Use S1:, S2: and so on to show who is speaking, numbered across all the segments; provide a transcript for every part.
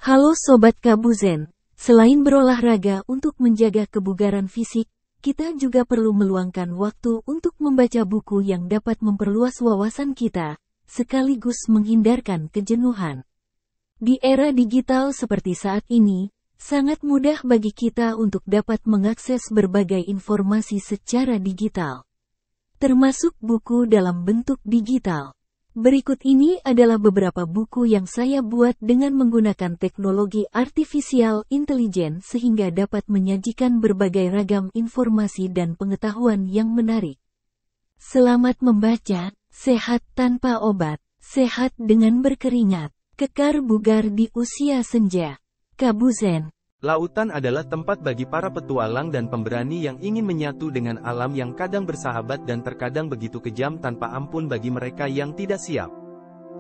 S1: Halo Sobat Kabuzen, selain berolahraga untuk menjaga kebugaran fisik, kita juga perlu meluangkan waktu untuk membaca buku yang dapat memperluas wawasan kita, sekaligus menghindarkan kejenuhan. Di era digital seperti saat ini, sangat mudah bagi kita untuk dapat mengakses berbagai informasi secara digital, termasuk buku dalam bentuk digital. Berikut ini adalah beberapa buku yang saya buat dengan menggunakan teknologi artificial intelligence sehingga dapat menyajikan berbagai ragam informasi dan pengetahuan yang menarik. Selamat membaca, sehat tanpa obat, sehat dengan berkeringat, kekar bugar di usia senja. Kabuzen.
S2: Lautan adalah tempat bagi para petualang dan pemberani yang ingin menyatu dengan alam yang kadang bersahabat dan terkadang begitu kejam tanpa ampun bagi mereka yang tidak siap.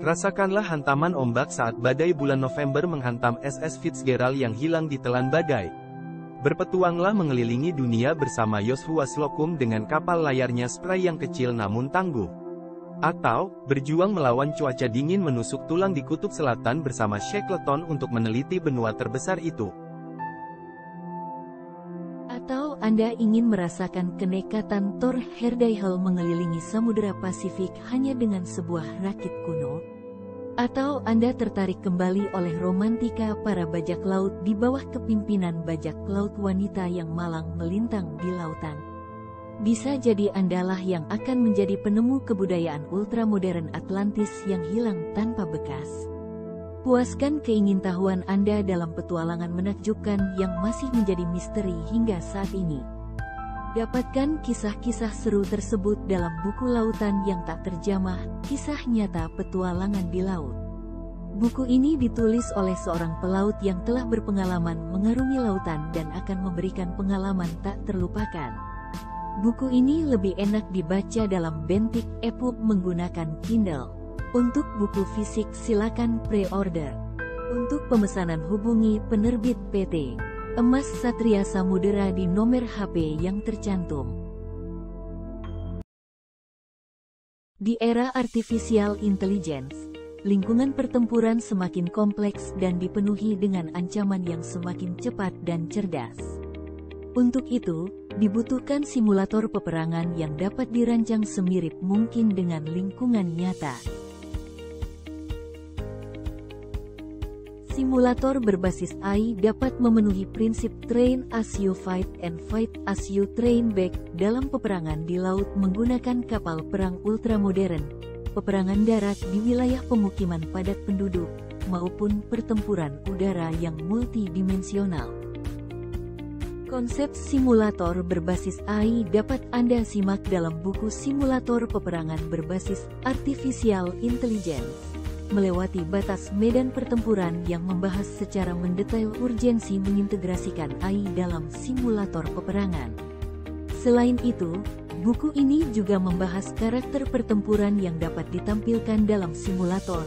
S2: Rasakanlah hantaman ombak saat badai bulan November menghantam SS Fitzgerald yang hilang ditelan badai. Berpetuanglah mengelilingi dunia bersama Joshua Slocum dengan kapal layarnya spray yang kecil namun tangguh. Atau, berjuang melawan cuaca dingin menusuk tulang di kutub selatan bersama Shackleton untuk meneliti benua terbesar itu.
S1: Atau Anda ingin merasakan kenekatan Thor Heyerdahl mengelilingi Samudera Pasifik hanya dengan sebuah rakit kuno? Atau Anda tertarik kembali oleh romantika para bajak laut di bawah kepimpinan bajak laut wanita yang malang melintang di lautan? Bisa jadi Andalah yang akan menjadi penemu kebudayaan ultramodern Atlantis yang hilang tanpa bekas. Puaskan keingintahuan Anda dalam petualangan menakjubkan yang masih menjadi misteri hingga saat ini. Dapatkan kisah-kisah seru tersebut dalam buku Lautan yang Tak Terjamah, Kisah Nyata Petualangan di Laut. Buku ini ditulis oleh seorang pelaut yang telah berpengalaman mengarungi lautan dan akan memberikan pengalaman tak terlupakan. Buku ini lebih enak dibaca dalam bentuk e-book menggunakan Kindle. Untuk buku fisik silakan pre-order. Untuk pemesanan hubungi penerbit PT Emas Satria Samudera di nomor HP yang tercantum. Di era artificial intelligence, lingkungan pertempuran semakin kompleks dan dipenuhi dengan ancaman yang semakin cepat dan cerdas. Untuk itu, dibutuhkan simulator peperangan yang dapat dirancang semirip mungkin dengan lingkungan nyata. Simulator berbasis AI dapat memenuhi prinsip train as you fight and fight as you train back dalam peperangan di laut menggunakan kapal perang ultramodern, peperangan darat di wilayah pemukiman padat penduduk, maupun pertempuran udara yang multidimensional. Konsep simulator berbasis AI dapat Anda simak dalam buku Simulator Peperangan Berbasis Artificial Intelligence. Melewati batas medan pertempuran yang membahas secara mendetail urgensi mengintegrasikan AI dalam simulator peperangan. Selain itu, buku ini juga membahas karakter pertempuran yang dapat ditampilkan dalam simulator,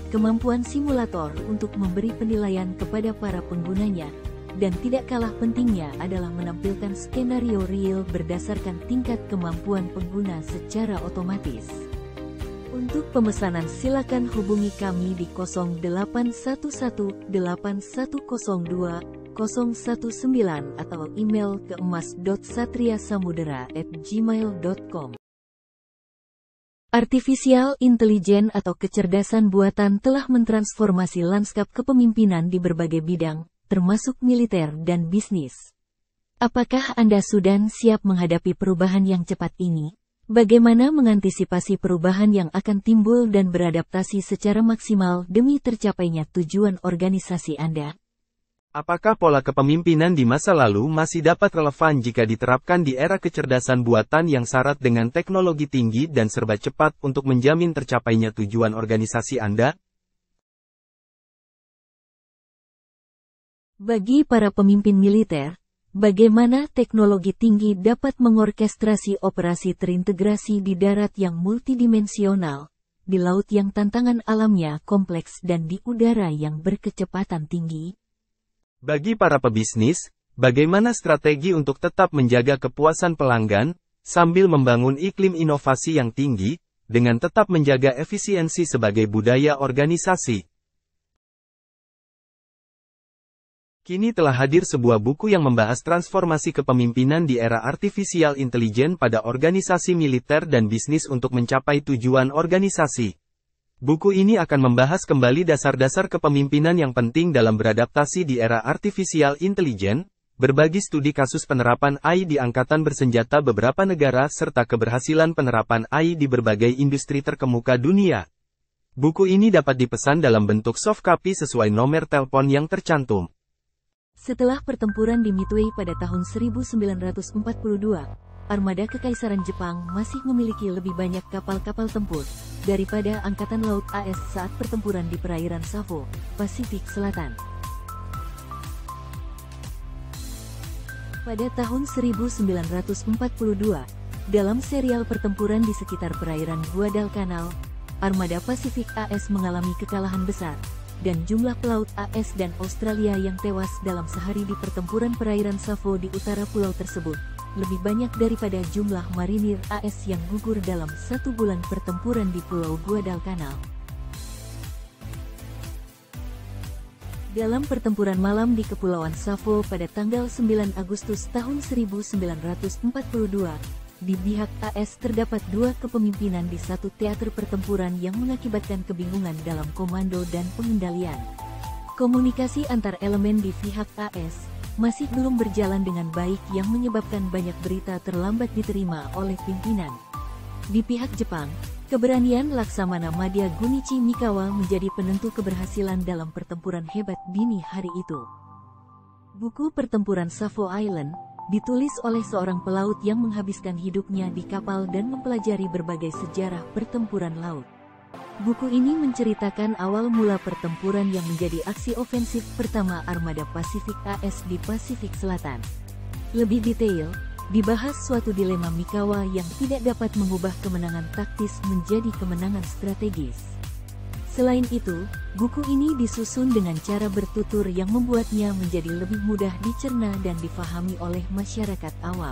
S1: kemampuan simulator untuk memberi penilaian kepada para penggunanya, dan tidak kalah pentingnya adalah menampilkan skenario real berdasarkan tingkat kemampuan pengguna secara otomatis. Untuk pemesanan silakan hubungi kami di 08118102 019 atau email ke emas.satriasamudera@gmail.com. Artificial Intelligence atau kecerdasan buatan telah mentransformasi lanskap kepemimpinan di berbagai bidang, termasuk militer dan bisnis. Apakah Anda sudah siap menghadapi perubahan yang cepat ini? Bagaimana mengantisipasi perubahan yang akan timbul dan beradaptasi secara maksimal demi tercapainya tujuan organisasi Anda?
S2: Apakah pola kepemimpinan di masa lalu masih dapat relevan jika diterapkan di era kecerdasan buatan yang syarat dengan teknologi tinggi dan serba cepat untuk menjamin tercapainya tujuan organisasi Anda?
S1: Bagi para pemimpin militer, bagaimana teknologi tinggi dapat mengorkestrasi operasi terintegrasi di darat yang multidimensional, di laut yang tantangan alamnya kompleks dan di udara yang berkecepatan tinggi?
S2: Bagi para pebisnis, bagaimana strategi untuk tetap menjaga kepuasan pelanggan, sambil membangun iklim inovasi yang tinggi, dengan tetap menjaga efisiensi sebagai budaya organisasi? Kini telah hadir sebuah buku yang membahas transformasi kepemimpinan di era artificial intelligence pada organisasi militer dan bisnis untuk mencapai tujuan organisasi. Buku ini akan membahas kembali dasar-dasar kepemimpinan yang penting dalam beradaptasi di era artificial intelligence, berbagi studi kasus penerapan AI di angkatan bersenjata beberapa negara serta keberhasilan penerapan AI di berbagai industri terkemuka dunia. Buku ini dapat dipesan dalam bentuk soft copy sesuai nomor telepon yang tercantum.
S1: Setelah pertempuran di Midway pada tahun 1942, armada Kekaisaran Jepang masih memiliki lebih banyak kapal-kapal tempur daripada Angkatan Laut AS saat pertempuran di perairan Savo, Pasifik Selatan. Pada tahun 1942, dalam serial pertempuran di sekitar perairan Guadalcanal, armada Pasifik AS mengalami kekalahan besar, dan jumlah pelaut AS dan Australia yang tewas dalam sehari di pertempuran perairan Savo di utara pulau tersebut lebih banyak daripada jumlah marinir AS yang gugur dalam 1 bulan pertempuran di Pulau Guadalcanal. Dalam pertempuran malam di Kepulauan Savo pada tanggal 9 Agustus tahun 1942, di pihak AS terdapat 2 kepemimpinan di satu teater pertempuran yang mengakibatkan kebingungan dalam komando dan pengendalian. Komunikasi antar elemen di pihak AS masih belum berjalan dengan baik yang menyebabkan banyak berita terlambat diterima oleh pimpinan. Di pihak Jepang, keberanian Laksamana Madya Gunichi Mikawa menjadi penentu keberhasilan dalam pertempuran hebat dini hari itu. Buku Pertempuran Savo Island ditulis oleh seorang pelaut yang menghabiskan hidupnya di kapal dan mempelajari berbagai sejarah pertempuran laut. Buku ini menceritakan awal mula pertempuran yang menjadi aksi ofensif pertama armada Pasifik AS di Pasifik Selatan. Lebih detail, dibahas suatu dilema Mikawa yang tidak dapat mengubah kemenangan taktis menjadi kemenangan strategis. Selain itu, buku ini disusun dengan cara bertutur yang membuatnya menjadi lebih mudah dicerna dan difahami oleh masyarakat awam.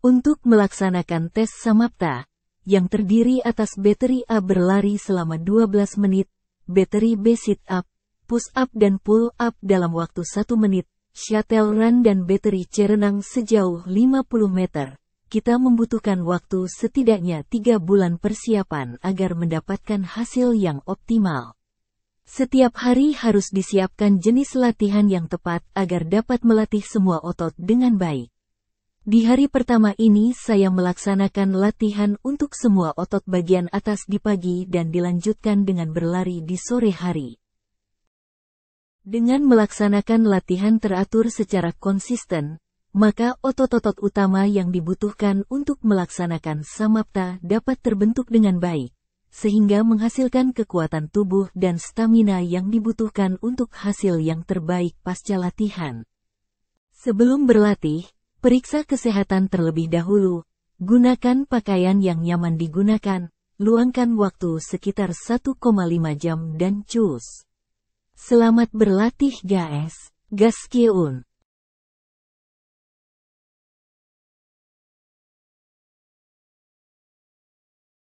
S1: Untuk melaksanakan tes Samapta, yang terdiri atas bateri A berlari selama 12 menit, bateri B sit up, push up dan pull up dalam waktu 1 menit, shuttle run dan bateri C renang sejauh 50 meter, kita membutuhkan waktu setidaknya 3 bulan persiapan agar mendapatkan hasil yang optimal. Setiap hari harus disiapkan jenis latihan yang tepat agar dapat melatih semua otot dengan baik. Di hari pertama ini saya melaksanakan latihan untuk semua otot bagian atas di pagi dan dilanjutkan dengan berlari di sore hari. Dengan melaksanakan latihan teratur secara konsisten, maka otot-otot utama yang dibutuhkan untuk melaksanakan Samapta dapat terbentuk dengan baik, sehingga menghasilkan kekuatan tubuh dan stamina yang dibutuhkan untuk hasil yang terbaik pasca latihan. Sebelum berlatih, periksa kesehatan terlebih dahulu, gunakan pakaian yang nyaman digunakan, luangkan waktu sekitar 1,5 jam dan cus. Selamat berlatih guys, Gaskiun.